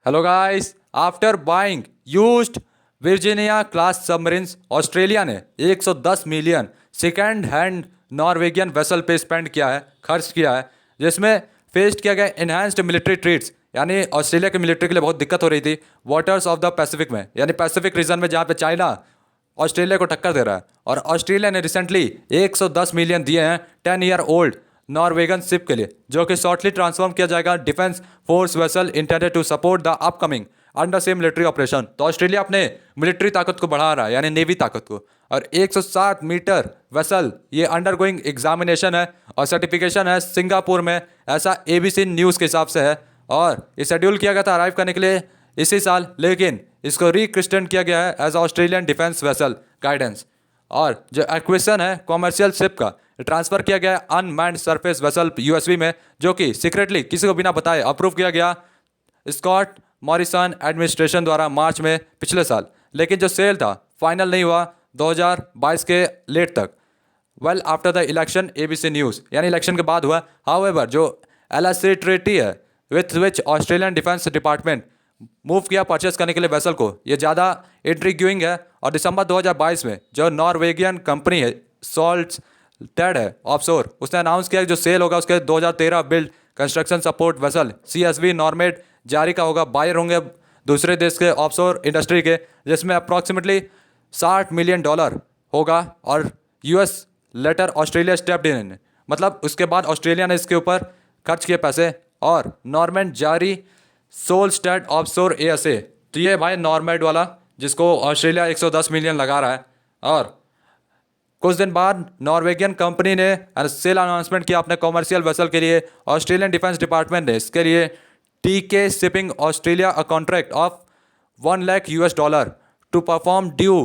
Hello guys, after buying used Virginia class submarines, Australia ने 110 million second hand Norwegian vessel पे spend किया है, खर्च किया है, जिसमें फेस किया गया इन्हांस्ड मिलिट्री ट्रीट्स। यानी ऑस्ट्रेलिया की मिलिट्री के लिए बहुत दिक्कत हो रही थी वाटर्स ऑफ द पैसिफिक में, यानी पैसिफिक रीजन में, जहाँ पे चाइना ऑस्ट्रेलिया को टक्कर दे रहा है। और ऑस्ट्रेलिया ने रिसेंटली 110 मिलियन दिए हैं 10 ईयर ओल्ड नॉर्वेगन शिप के लिए, जो कि शॉर्टली ट्रांसफॉर्म किया जाएगा defence force vessel intended to support the upcoming under sea military operation. तो ऑस्ट्रेलिया अपने मिलिट्री ताकत को बढ़ा रहा है, यानी नेवी ताकत को। और 107 मीटर वेसल ये अंडरगोइंग एग्जामिनेशन है और सर्टिफिकेशन है सिंगापुर में, ऐसा एबीसी न्यूज़ के हिसाब से है। और ये शेड्यूल किया गया था अराइव करने के लिए इसी साल, लेकिन इसको रिक्रिस्टेंड किया गया है as Australian defence vessel guidance. और जो एक्विजिशन है कॉमर्शियल शिप का, ट्रांसफर किया गया अनमैन्ड सरफेस वेसल यूएसवी में, जो कि सीक्रेटली किसी को बिना बताए अप्रूव किया गया स्कॉट मॉरिसन एडमिनिस्ट्रेशन द्वारा मार्च में पिछले साल। लेकिन जो सेल था फाइनल नहीं हुआ 2022 के लेट तक, well after the election ABC news, यानी इलेक्शन के बाद हुआ। हाउएवर जो एलएससी ट्रीटी है with which Australian defence department move किया परचेस करने के लिए वेसल को, ये ज़्यादा इंट्रीग्यूइंग है। और दिसंबर 2022 में जो नॉर्वेगियन कंपनी है सॉल्ट टेड है ऑफशोर, उसने अनाउंस किया कि जो सेल होगा उसके 2013 build construction support vessel CSV Normand जारी का होगा। बायर होंगे दूसरे देश के ऑफशोर इंडस्ट्री के, जिसमें अप्रॉक्सीमेटली $60 मिलियन होगा। और US later Australia stepped in, मतलब उसके बाद ऑस्ट्रेलिया ने इसके ऊपर खर्च किए पैसे। और नॉर्मेड जारी सोलस्टेड ऑफशोर एएसए, तो ये भाई नॉर्मेड वाला जिसको ऑस्ट्रेलिया 110 मिलियन लगा रहा है। और कुछ दिन बाद नॉर्वेगियन कंपनी ने सेल अनाउंसमेंट किया अपने कॉमर्शियल वेसल के लिए। ऑस्ट्रेलियन डिफेंस डिपार्टमेंट ने इसके लिए TK shipping Australia a contract of $1 lakh to perform due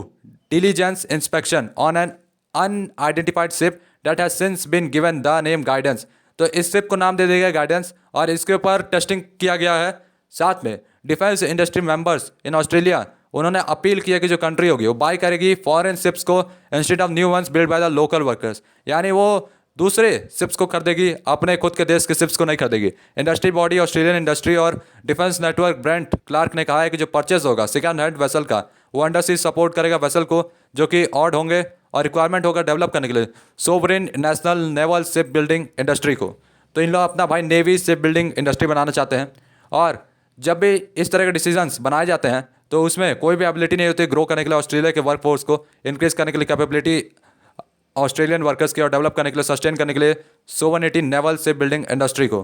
diligence inspection on an unidentified ship that has since been given the name guidance. तो इस शिप को नाम दे दिया गया गाइडेंस और इसके ऊपर टेस्टिंग किया गया है। साथ में defence industry members in Australia उन्होंने अपील किया कि जो कंट्री होगी वो बाय करेगी फॉरेन शिप्स को instead of new ones build by the local workers, यानी वो दूसरे शिप्स को खरीदेगी, अपने खुद के देश के शिप्स को नहीं खरीदेगी। इंडस्ट्री बॉडी ऑस्ट्रेलियन इंडस्ट्री और डिफेंस नेटवर्क ब्रेंट क्लार्क ने कहा है कि जो परचेज होगा सेकेंड हैंड वेसल का, वो अंडर सी सपोर्ट करेगा वेसल को, जो कि ऑड होंगे और रिक्वायरमेंट होगा डेवलप करने के लिए sovereign national naval ship building industry को। तो इन लोग अपना भाई नेवी शिप बिल्डिंग इंडस्ट्री बनाना चाहते हैं। और जब भी इस तरह के डिसीजंस बनाए जाते हैं तो उसमें कोई भी एबिलिटी नहीं होती ग्रो करने के लिए, ऑस्ट्रेलिया के वर्कफोर्स को इंक्रीज करने के लिए, कैपेबिलिटी ऑस्ट्रेलियन वर्कर्स की और डेवलप करने के लिए, सस्टेन करने के लिए sovereignty naval ship building industry को।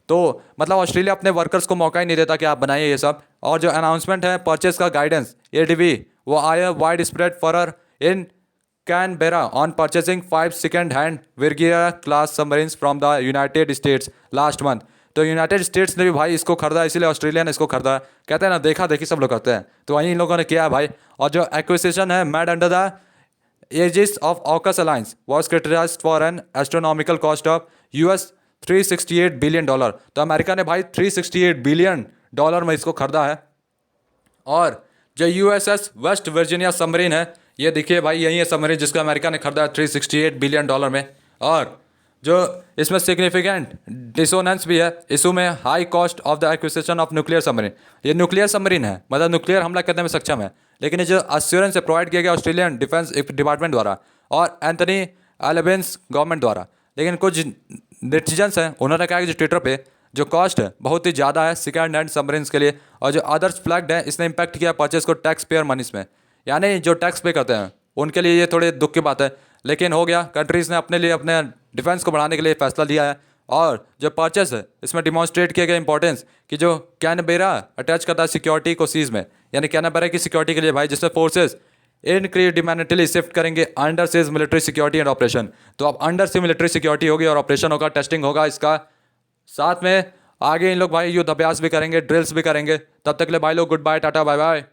तो मतलब ऑस्ट्रेलिया अपने वर्कर्स को मौका ही नहीं देता कि आप बनाइए ये सब। और जो अनाउंसमेंट है परचेज का गाइडेंस एडीवी, वो आया wide spread for in Canberra on purchasing 5 second hand विर्गिया class submarines from the United States last month. तो यूनाइटेड स्टेट्स ने भी भाई इसको खरीदा, इसीलिए ऑस्ट्रेलिया ने इसको खरीदा। कहते हैं ना देखा देखी सब लोग करते हैं, तो वहीं इन लोगों ने किया है भाई। और जो एक्विजिशन है made under the aegis of AUKUS alliance was criticised for an astronomical cost of $368 billion. तो अमेरिका ने भाई $368 बिलियन में इसको खरीदा है। और जो यूएसएस वेस्ट वर्जीनिया सबमरीन है, ये देखिए भाई यही है सबमरीन जिसको अमेरिका ने खरीदा है $368 बिलियन में। और जो इसमें सिग्निफिकेंट डिसोनेंस भी है इशू में high cost of the acquisition of nuclear submarine. ये न्यूक्लियर सबमरीन है, मतलब न्यूक्लियर हमला करने में सक्षम है, लेकिन ये जो अश्योरेंस है प्रोवाइड किया गया ऑस्ट्रेलियन डिफेंस डिपार्टमेंट द्वारा और एंथनी एल्बेंस गवर्नमेंट द्वारा। लेकिन कुछ नेटिजन्स हैं उन्होंने कहा कि जो ट्विटर पे जो कॉस्ट है बहुत ही ज़्यादा है सेकेंड हैंड सबमरीन्स के लिए, और जो अदर्स फ्लैग्ड है इसने इम्पैक्ट किया परचेज को टैक्स पेयर मनीस में, यानी जो टैक्स पे करते हैं उनके लिए ये थोड़े दुख की बात है। लेकिन हो गया, कंट्रीज़ ने अपने लिए अपने डिफेंस को बढ़ाने के लिए फैसला लिया है। और जो परचेस है इसमें डिमॉन्स्ट्रेट किया गया इंपॉर्टेंस कि जो कैनबेरा अटैच करता है सिक्योरिटी को सीज में, यानी कैनबेरा की सिक्योरिटी के लिए भाई, जिसमें फोर्सेस इनक्रीडिमेंटली शिफ्ट करेंगे under seize military security and operation. तो अब अंडर सी मिलिट्री सिक्योरिटी होगी और ऑपरेशन होगा, टेस्टिंग होगा इसका। साथ में आगे इन लोग भाई युद्ध अभ्यास भी करेंगे, ड्रिल्स भी करेंगे। तब तक के लिए भाई लोग goodbye, tata bye bye.